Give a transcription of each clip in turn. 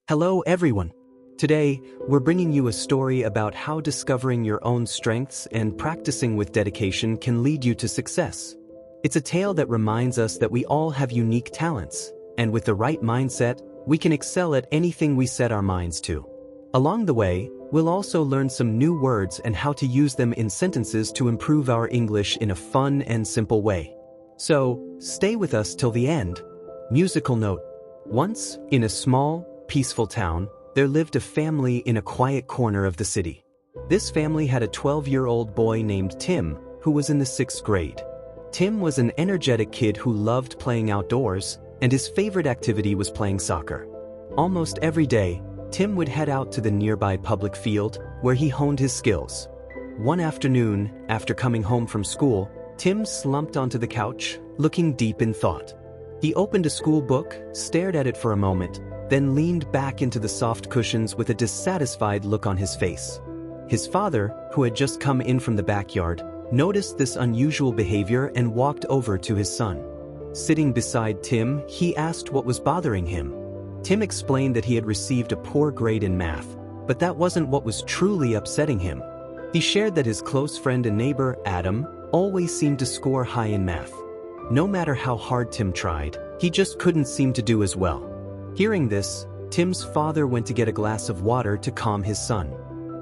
Hello everyone! Today, we're bringing you a story about how discovering your own strengths and practicing with dedication can lead you to success. It's a tale that reminds us that we all have unique talents, and with the right mindset, we can excel at anything we set our minds to. Along the way, we'll also learn some new words and how to use them in sentences to improve our English in a fun and simple way. So, stay with us till the end. Musical note. Once, in a small, peaceful town, there lived a family in a quiet corner of the city. This family had a 12-year-old boy named Tim, who was in the 6th grade. Tim was an energetic kid who loved playing outdoors, and his favorite activity was playing soccer. Almost every day, Tim would head out to the nearby public field, where he honed his skills. One afternoon, after coming home from school, Tim slumped onto the couch, looking deep in thought. He opened a school book, stared at it for a moment, then leaned back into the soft cushions with a dissatisfied look on his face. His father, who had just come in from the backyard, noticed this unusual behavior and walked over to his son. Sitting beside Tim, he asked what was bothering him. Tim explained that he had received a poor grade in math, but that wasn't what was truly upsetting him. He shared that his close friend and neighbor, Adam, always seemed to score high in math. No matter how hard Tim tried, he just couldn't seem to do as well. Hearing this, Tim's father went to get a glass of water to calm his son.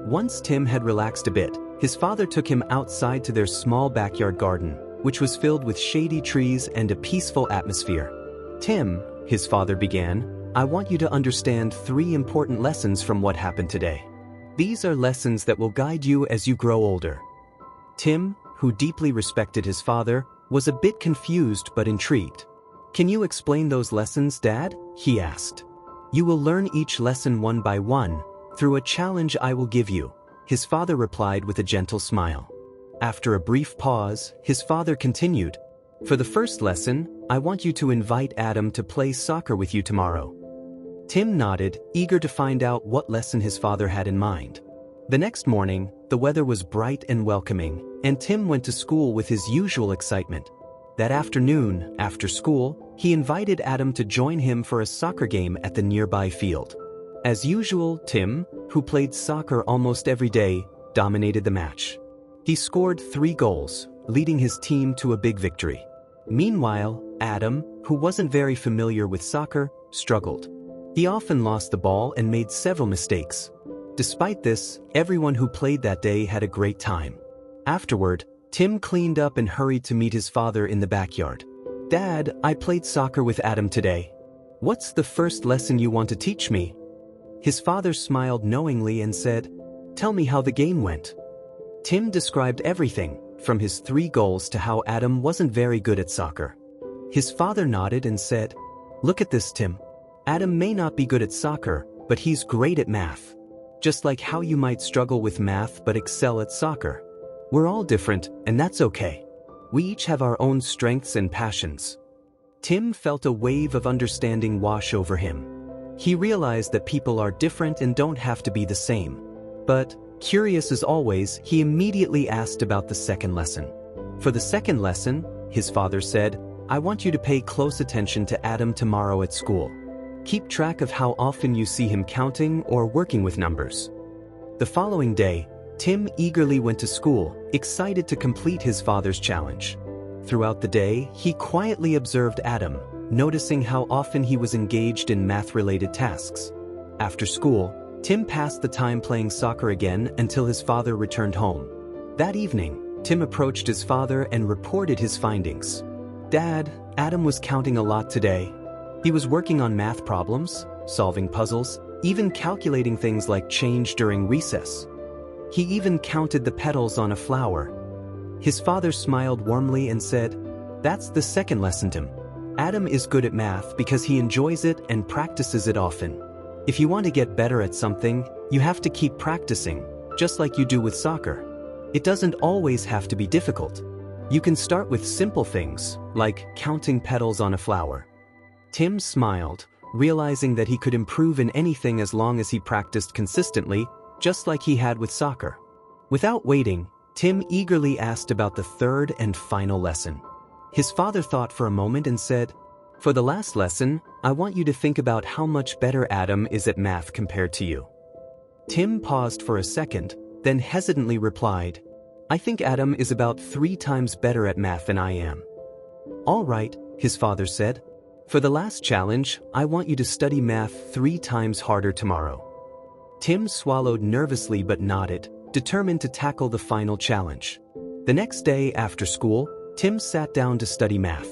Once Tim had relaxed a bit, his father took him outside to their small backyard garden, which was filled with shady trees and a peaceful atmosphere. "Tim," his father began, "I want you to understand 3 important lessons from what happened today. These are lessons that will guide you as you grow older." Tim, who deeply respected his father, was a bit confused but intrigued. "Can you explain those lessons, Dad?" he asked. "You will learn each lesson one by one, through a challenge I will give you," his father replied with a gentle smile. After a brief pause, his father continued, "For the first lesson, I want you to invite Adam to play soccer with you tomorrow." Tim nodded, eager to find out what lesson his father had in mind. The next morning, the weather was bright and welcoming, and Tim went to school with his usual excitement. That afternoon, after school, he invited Adam to join him for a soccer game at the nearby field. As usual, Tim, who played soccer almost every day, dominated the match. He scored 3 goals, leading his team to a big victory. Meanwhile, Adam, who wasn't very familiar with soccer, struggled. He often lost the ball and made several mistakes. Despite this, everyone who played that day had a great time. Afterward, Tim cleaned up and hurried to meet his father in the backyard. "Dad, I played soccer with Adam today. What's the first lesson you want to teach me?" His father smiled knowingly and said, "Tell me how the game went." Tim described everything, from his 3 goals to how Adam wasn't very good at soccer. His father nodded and said, "Look at this, Tim. Adam may not be good at soccer, but he's great at math. Just like how you might struggle with math but excel at soccer. We're all different, and that's okay. We each have our own strengths and passions." Tim felt a wave of understanding wash over him. He realized that people are different and don't have to be the same. But, curious as always, he immediately asked about the second lesson. "For the second lesson," his father said, "I want you to pay close attention to Adam tomorrow at school. Keep track of how often you see him counting or working with numbers." The following day, Tim eagerly went to school, excited to complete his father's challenge. Throughout the day, he quietly observed Adam, noticing how often he was engaged in math-related tasks. After school, Tim passed the time playing soccer again until his father returned home. That evening, Tim approached his father and reported his findings. "Dad, Adam was counting a lot today. He was working on math problems, solving puzzles, even calculating things like change during recess. He even counted the petals on a flower." His father smiled warmly and said, "That's the second lesson, Tim. Adam is good at math because he enjoys it and practices it often. If you want to get better at something, you have to keep practicing, just like you do with soccer. It doesn't always have to be difficult. You can start with simple things, like counting petals on a flower." Tim smiled, realizing that he could improve in anything as long as he practiced consistently, just like he had with soccer. Without waiting, Tim eagerly asked about the third and final lesson. His father thought for a moment and said, For the last lesson, I want you to think about how much better Adam is at math compared to you. Tim paused for a second, then hesitantly replied, I think Adam is about 3 times better at math than I am. All right, his father said. For the last challenge, I want you to study math 3 times harder tomorrow. Tim swallowed nervously but nodded, determined to tackle the final challenge. The next day after school, Tim sat down to study math.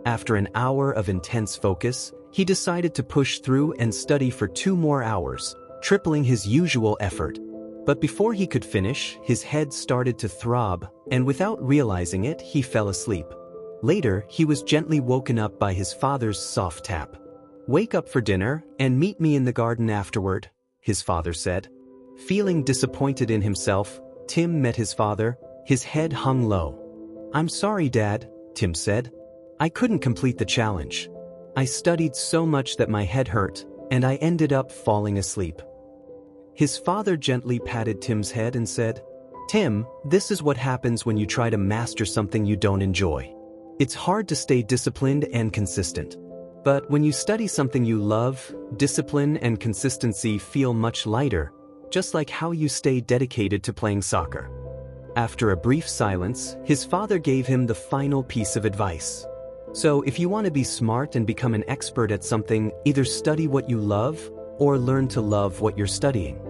After an hour of intense focus, he decided to push through and study for 2 more hours, tripling his usual effort. But before he could finish, his head started to throb, and without realizing it, he fell asleep. Later, he was gently woken up by his father's soft tap. Wake up for dinner and meet me in the garden afterward, his father said. Feeling disappointed in himself, Tim met his father, his head hung low. I'm sorry, Dad, Tim said. I couldn't complete the challenge. I studied so much that my head hurt, and I ended up falling asleep. His father gently patted Tim's head and said, Tim, this is what happens when you try to master something you don't enjoy. It's hard to stay disciplined and consistent. But when you study something you love, discipline and consistency feel much lighter, just like how you stay dedicated to playing soccer. After a brief silence, his father gave him the final piece of advice. So if you want to be smart and become an expert at something, either study what you love or learn to love what you're studying.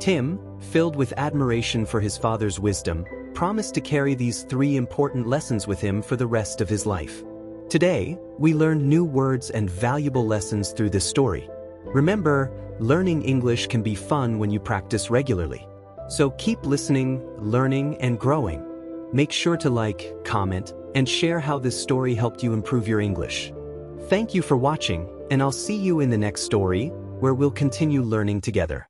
Tim, filled with admiration for his father's wisdom, promised to carry these 3 important lessons with him for the rest of his life. Today, we learned new words and valuable lessons through this story. Remember, learning English can be fun when you practice regularly. So keep listening, learning, and growing. Make sure to like, comment, and share how this story helped you improve your English. Thank you for watching, and I'll see you in the next story, where we'll continue learning together.